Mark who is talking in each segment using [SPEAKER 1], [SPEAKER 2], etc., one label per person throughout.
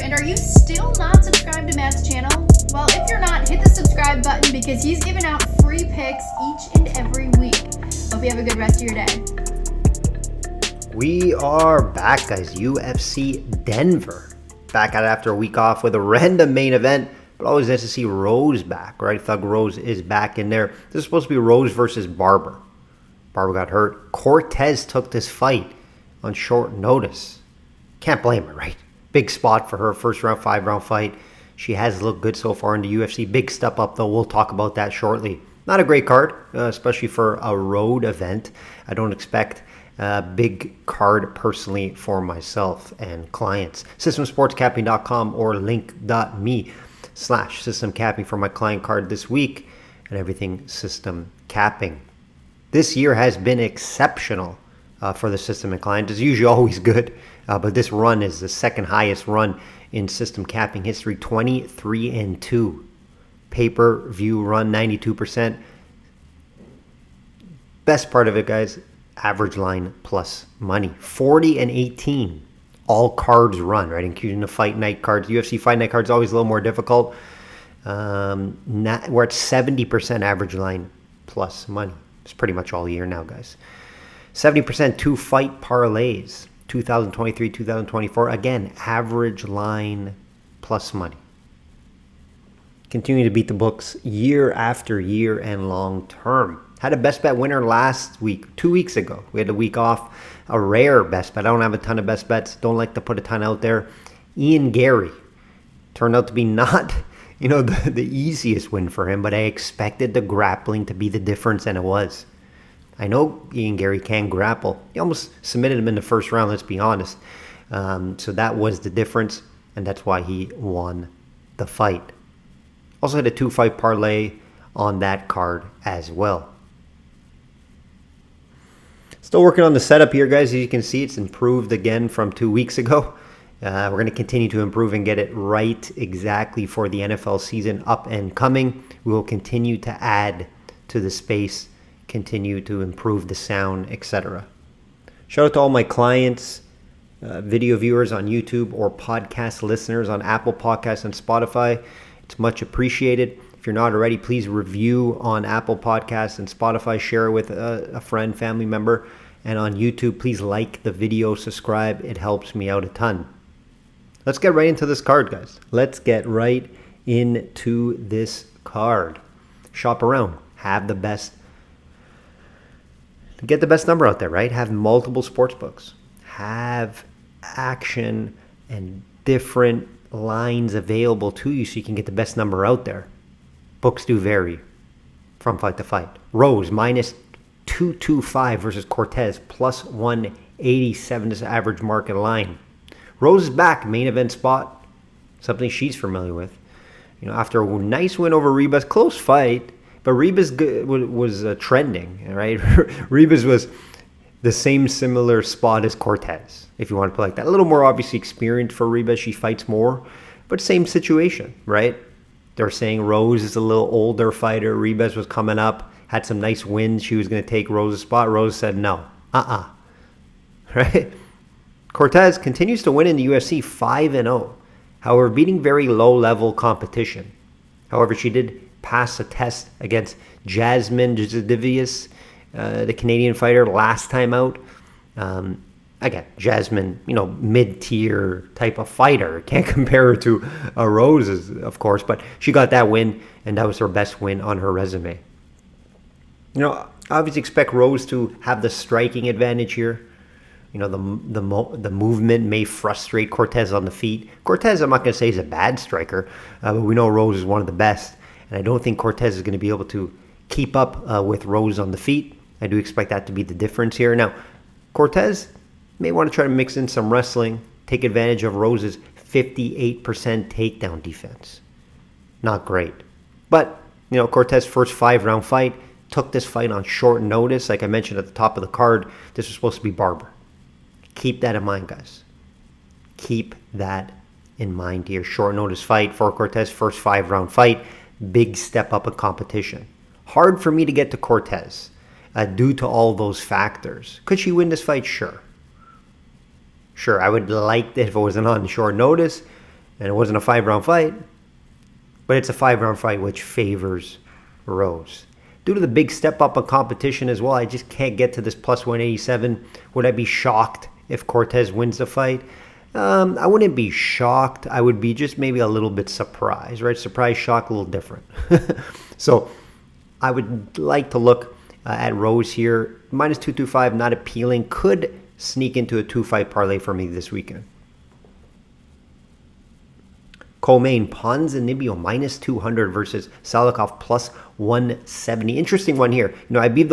[SPEAKER 1] And are you still not subscribed to Matt's channel? Well, if you're not, hit the subscribe button because he's giving out free picks each and every week. Hope you have a good rest of your day.
[SPEAKER 2] We are back, guys. UFC Denver. Back at it after a week off with a random main event. But always nice to see Rose back, right? Thug Rose is back in there. This is supposed to be Rose versus Barber. Barber got hurt. Cortez took this fight on short notice. Can't blame her, right? Big spot for her. First round, 5-round fight. She has looked good so far in the UFC. Big step up, though. We'll talk about that shortly. Not a great card, especially for a road event. I don't expect a big card personally for myself and clients. Systemsportscapping.com or link.me/systemcapping for my client card this week and everything system capping. This year has been exceptional for the system and client. It's usually always good, but this run is the second highest run in system capping history, 23-2. Pay-per-view run, 92%. Best part of it, guys, average line plus money, 40-18. All cards run, right, including the fight night cards. UFC fight night cards always a little more difficult. We're at 70% average line plus money. It's pretty much all year now, guys. 70% two fight parlays, 2023, 2024. Again, average line plus money. Continue to beat the books year after year and long term. Had a best bet winner last week, 2 weeks ago. We had a week off, a rare best bet. I don't have a ton of best bets. Don't like to put a ton out there. Ian Gary turned out to be not, the easiest win for him, but I expected the grappling to be the difference, and it was. I know Ian Gary can grapple. He almost submitted him in the first round, let's be honest. So that was the difference, and that's why he won the fight. Also had a 2-fight parlay on that card as well. Still working on the setup here, guys. As you can see, it's improved again from 2 weeks ago. We're going to continue to improve and get it right exactly for the NFL season up and coming. We will continue to add to the space, continue to improve the sound, etc. Shout out to all my clients, video viewers on YouTube, or podcast listeners on Apple Podcasts and Spotify. It's much appreciated. If you're not already, please review on Apple Podcasts and Spotify. Share it with a friend, family member. And on YouTube, please like the video, subscribe. It helps me out a ton. Let's get right into this card, guys. Let's get right into this card. Shop around. Have the best. Get the best number out there, right? Have multiple sports books. Have action and different lines available to you so you can get the best number out there. Books do vary from fight to fight. Rose minus 225 versus Cortez plus 187 is the average market line. Rose is back, main event spot, something she's familiar with. After a nice win over Ribas, close fight, but Ribas was trending, right? Ribas was the similar spot as Cortez, if you want to put it like that. A little more obviously experienced for Ribas. She fights more, but same situation, right? They're saying Rose is a little older fighter. Ribas was coming up, had some nice wins. She was going to take Rose's spot. Rose said no. Right? Cortez continues to win in the UFC 5-0. However, beating very low-level competition. However, she did pass a test against Jasmine Jasudavicius, the Canadian fighter, last time out. Again, Jasmine, mid-tier type of fighter. Can't compare her to Rose, of course, but she got that win, and that was her best win on her resume. I obviously expect Rose to have the striking advantage here. The movement may frustrate Cortez on the feet. Cortez, I'm not going to say is a bad striker, but we know Rose is one of the best, and I don't think Cortez is going to be able to keep up with Rose on the feet. I do expect that to be the difference here. Now, Cortez may want to try to mix in some wrestling, take advantage of Rose's 58% takedown defense. Not great. But, Cortez's first 5-round fight, took this fight on short notice. Like I mentioned at the top of the card, this was supposed to be Barber. Keep that in mind, guys. Keep that in mind here. Short notice fight for Cortez, first 5-round fight. Big step up in competition. Hard for me to get to Cortez due to all those factors. Could she win this fight? Sure. I would like that if it wasn't on short notice. And it wasn't a 5-round fight, but it's a 5-round fight which favors Rose. Due to the big step up in competition as well, I just can't get to this plus 187. Would I be shocked if Cortez wins the fight? I wouldn't be shocked. I would be just maybe a little bit surprised, right? Surprise, shock, a little different. So I would like to look at Rose here. Minus 225, not appealing. Could sneak into a 2-fight parlay for me this weekend. Co-main, Ponzinibbio minus 200 versus Salikov plus 170. Interesting one here. I believe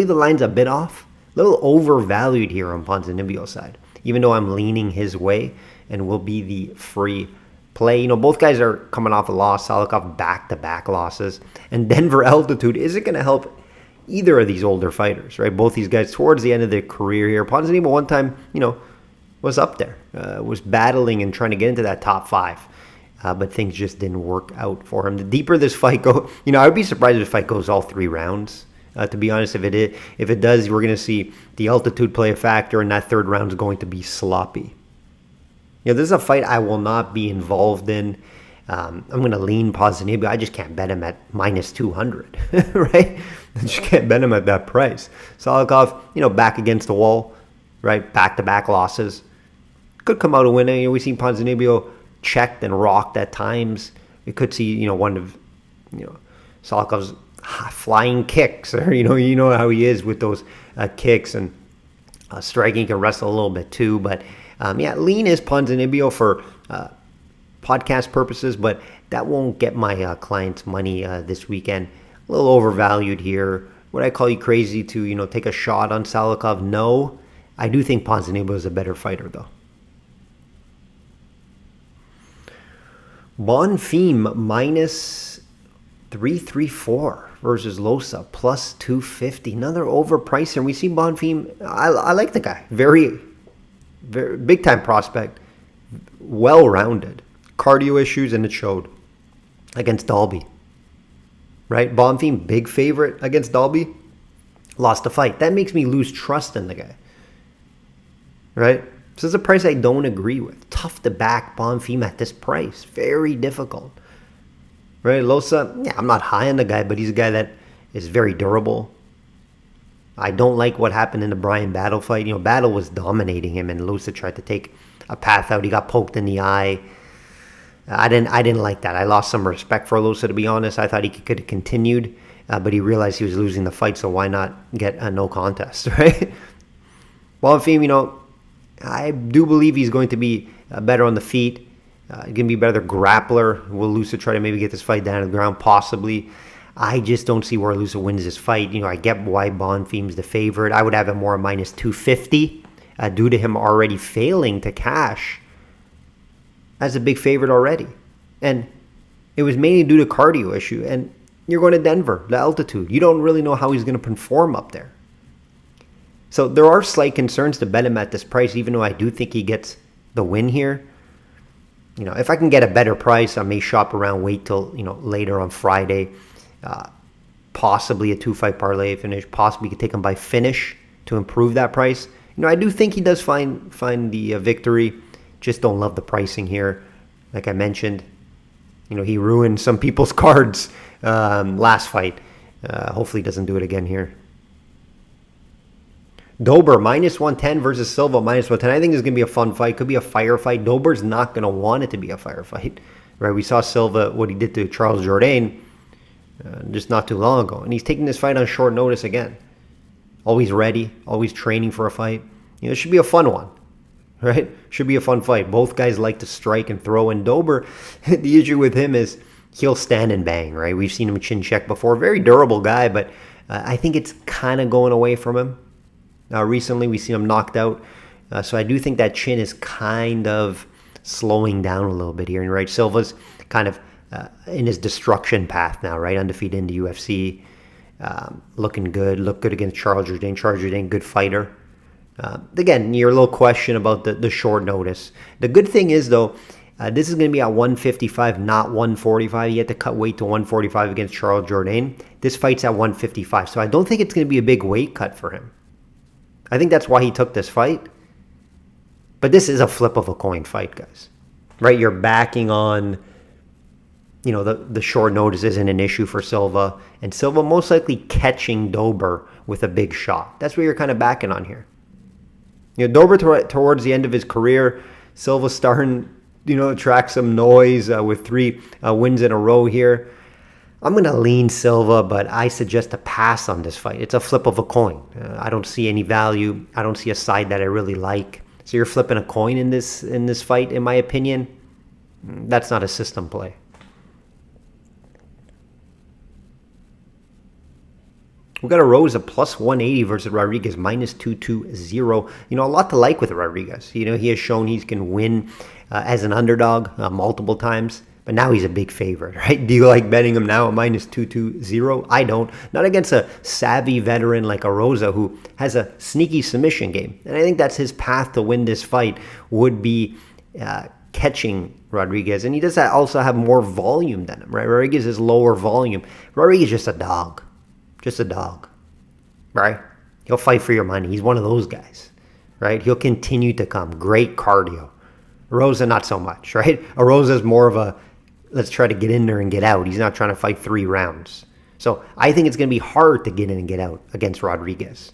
[SPEAKER 2] the line's a bit off. A little overvalued here on Ponzinibbio's side, even though I'm leaning his way and will be the free play. Both guys are coming off a loss. Salikov back-to-back losses. And Denver altitude isn't going to help either of these older fighters, right? Both these guys towards the end of their career here. Ponzinibbio one time, was up there, was battling and trying to get into that top 5. But things just didn't work out for him. The deeper this fight goes, I would be surprised if this fight goes all 3 rounds. To be honest, if it does, we're going to see the altitude play a factor, and that 3rd round is going to be sloppy. This is a fight I will not be involved in. I'm going to lean Ponzinibbio. I just can't bet him at minus 200, right? I just can't bet him at that price. Salikov, back against the wall, right? Back-to-back losses. Could come out a winner. We've seen Ponzinibbio checked and rocked at times. We could see, one of, Salikov's flying kicks, or you know how he is with those kicks, and striking. Can wrestle a little bit too. But lean is Ponzinibbio for podcast purposes, but that won't get my clients money this weekend. A little overvalued here. Would I call you crazy to take a shot on Salikov? No, I do think Ponzinibbio is a better fighter though. Bonfim minus 334 versus Losa plus 250. Another overpriced, and we see Bonfim. I like the guy. Very, very big time prospect. Well-rounded. Cardio issues, and it showed against Dalby. Right? Bonfim, big favorite against Dalby. Lost the fight. That makes me lose trust in the guy. Right? This is a price I don't agree with. Tough to back Bonfim at this price. Very difficult. Right? Losa, I'm not high on the guy, but he's a guy that is very durable. I don't like what happened in the Brian Battle fight. Battle was dominating him, and Losa tried to take a path out. He got poked in the eye. I didn't like that. I lost some respect for Losa, to be honest. I thought he could have continued, but he realized he was losing the fight, so why not get a no contest, right? Bonfim, I do believe he's going to be better on the feet. Going to be a better grappler. Will Lusa try to maybe get this fight down to the ground? Possibly. I just don't see where Lusa wins this fight. I get why Bonfim's the favorite. I would have him more minus 250 due to him already failing to cash as a big favorite already. And it was mainly due to cardio issue. And you're going to Denver, the altitude. You don't really know how he's going to perform up there. So there are slight concerns to bet him at this price, even though I do think he gets the win here. If I can get a better price, I may shop around, wait till, later on Friday. Possibly a 2-fight parlay finish. Possibly could take him by finish to improve that price. I do think he does find the victory. Just don't love the pricing here. Like I mentioned, he ruined some people's cards last fight. Hopefully he doesn't do it again here. Dober, minus 110 versus Silva, minus 110. I think this is going to be a fun fight. Could be a firefight. Dober's not going to want it to be a firefight. Right? We saw Silva, what he did to Charles Jourdain just not too long ago. And he's taking this fight on short notice again. Always ready, always training for a fight. It should be a fun one. Right? Should be a fun fight. Both guys like to strike and throw. And Dober, the issue with him is he'll stand and bang, right? We've seen him chin check before. Very durable guy, but I think it's kind of going away from him. Recently, we've seen him knocked out. So I do think that chin is kind of slowing down a little bit here. And right, Silva's kind of in his destruction path now, right? Undefeated in the UFC. Looking good. Looked good against Charles Jourdain. Charles Jourdain, good fighter. Again, your little question about the short notice. The good thing is, though, this is going to be at 155, not 145. You had to cut weight to 145 against Charles Jourdain. This fight's at 155. So I don't think it's going to be a big weight cut for him. I think that's why he took this fight. But this is a flip of a coin fight, guys. right? You're backing on, the short notice isn't an issue for Silva, and Silva most likely catching Dober with a big shot. That's what you're kind of backing on here. Dober towards the end of his career, Silva starting, to attract some noise with 3 wins in a row here. I'm going to lean Silva, but I suggest a pass on this fight. It's a flip of a coin. I don't see any value. I don't see a side that I really like. So you're flipping a coin in this fight, in my opinion. That's not a system play. We got a Rosa plus 180 versus Rodriguez minus 220. A lot to like with Rodriguez. He has shown he can win as an underdog multiple times. But now he's a big favorite, right? Do you like betting him now at minus 220? I don't. Not against a savvy veteran like a Rosa who has a sneaky submission game. And I think that's his path to win this fight would be catching Rodriguez. And he does also have more volume than him, right? Rodriguez is lower volume. Rodriguez is just a dog. Just a dog, right? He'll fight for your money. He's one of those guys, right? He'll continue to come. Great cardio. Rosa, not so much, right? A Rosa is more of a, let's try to get in there and get out. He's not trying to fight 3 rounds. So I think it's going to be hard to get in and get out against Rodriguez,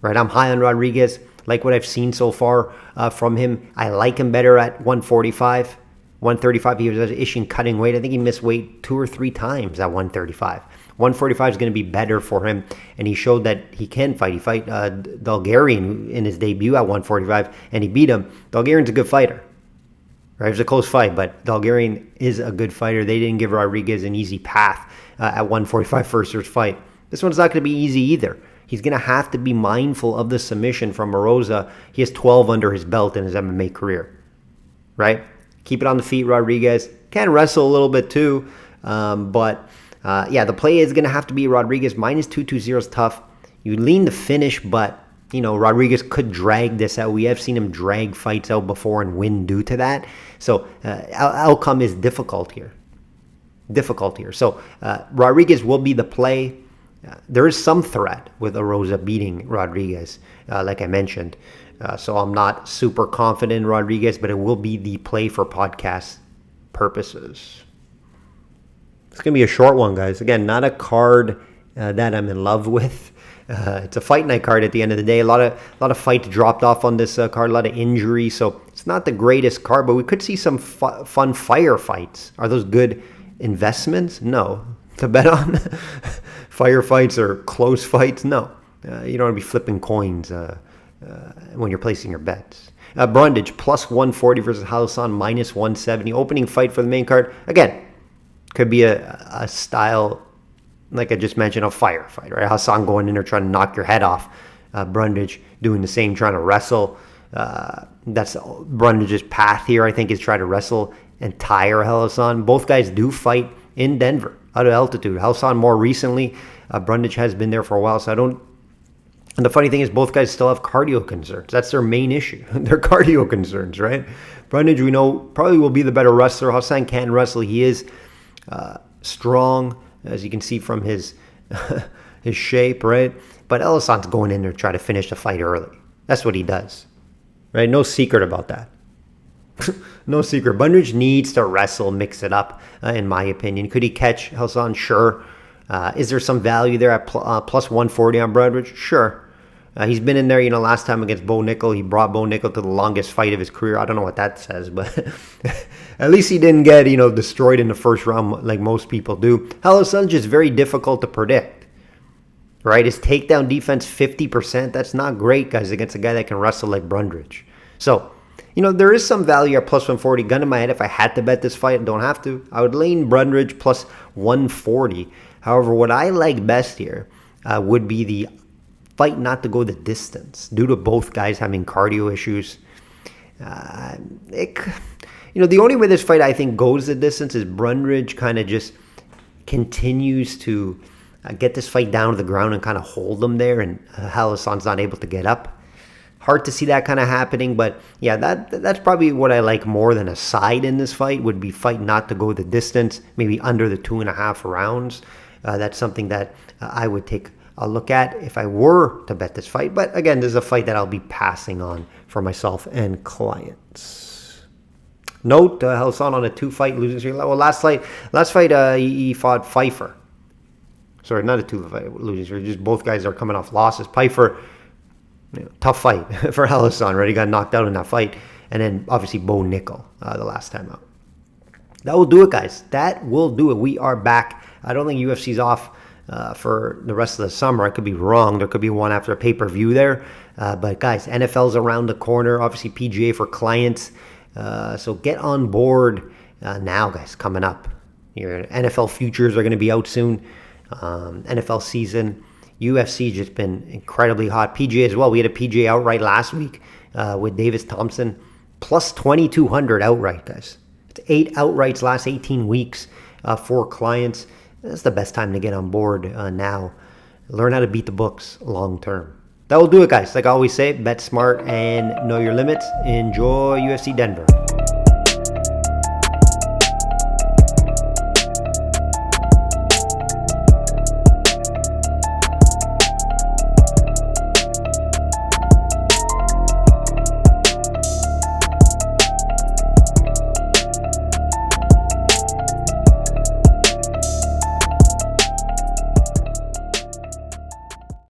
[SPEAKER 2] right? I'm high on Rodriguez. Like what I've seen so far from him. I like him better at 145. 135, he was issuing cutting weight. I think he missed weight 2 or 3 times at 135. 145 is going to be better for him, and he showed that he can fight. He fight Bulgarian in his debut at 145, and he beat him. Bulgarian's a good fighter. Right? It was a close fight, but Bulgarian is a good fighter. They didn't give Rodriguez an easy path at 145 first fight. This one's not going to be easy either. He's going to have to be mindful of the submission from Rosa. He has 12 under his belt in his MMA career. Right? Keep it on the feet, Rodriguez. Can wrestle a little bit too, but... the play is going to have to be Rodriguez. Minus 220 is tough. You lean the finish, but, Rodriguez could drag this out. We have seen him drag fights out before and win due to that. So, outcome is difficult here. So, Rodriguez will be the play. There is some threat with Rosa beating Rodriguez, like I mentioned. So, I'm not super confident in Rodriguez, but it will be the play for podcast purposes. It's going to be a short one, guys. Again, not a card that I'm in love with. It's a fight night card at the end of the day. A lot of fights dropped off on this card, a lot of injuries. So it's not the greatest card, but we could see some fun firefights. Are those good investments? No. To bet on firefights or close fights? No. You don't want to be flipping coins when you're placing your bets. Brundage, plus 140 versus Hassan, minus 170. Opening fight for the main card. Again, could be a style, like I just mentioned, a firefight, right? Hassan going in there trying to knock your head off. Brundage doing the same, trying to wrestle. That's Brundage's path here, I think, is try to wrestle and tire Hassan. Both guys do fight in Denver, out of altitude. Hassan more recently. Brundage has been there for a while, so I don't... And the funny thing is both guys still have cardio concerns. That's their main issue. Their cardio concerns, right? Brundage, we know, probably will be the better wrestler. Hassan can wrestle. He is... strong, as you can see from his his shape, right? But Hassan's going in there to try to finish the fight early. That's what he does, right? No secret about that. No secret. Brundage needs to wrestle, mix it up, in my opinion. Could he catch Hassan? Sure. Is there some value there at plus 140 on Brundage? Sure. He's been in there, last time against Bo Nickel. He brought Bo Nickel to the longest fight of his career. I don't know what that says, but at least he didn't get, destroyed in the first round like most people do. Hassan's just very difficult to predict, right? His takedown defense, 50%. That's not great, guys, against a guy that can wrestle like Brundage. So, there is some value at plus 140. Gun in my head, if I had to bet this fight, I don't have to. I would lean Brundage plus 140. However, what I like best here would be the fight not to go the distance due to both guys having cardio issues. The only way this fight I think goes the distance is Brundage kind of just continues to get this fight down to the ground and kind of hold them there, and Hassan's not able to get up. Hard to see that kind of happening, but yeah, that's probably what I like more than a side in this fight, would be fight not to go the distance, maybe under the 2.5 rounds. That's something that I would take a look at if I were to bet this fight. But again, this is a fight that I'll be passing on for myself and clients. Note Hassan on a 2-fight losing streak. Well, last fight he fought Pfeiffer. Sorry, not a 2-fight losing streak. Just both guys are coming off losses. Pfeiffer, tough fight for Hassan, right? He got knocked out in that fight. And then obviously Bo Nickel the last time out. That will do it, guys. That will do it. We are back. I don't think UFC's off for the rest of the summer. I could be wrong. There could be one after a pay-per-view there. But guys, NFL's around the corner. Obviously PGA for clients. So get on board now, guys, coming up. Your NFL futures are going to be out soon. NFL season. UFC just been incredibly hot. PGA as well. We had a PGA outright last week with Davis Thompson. Plus 2,200 outright, guys. It's 8 outrights last 18 weeks for clients. That's the best time to get on board now. Learn how to beat the books long term. That will do it, guys. Like I always say, bet smart and know your limits. Enjoy UFC Denver.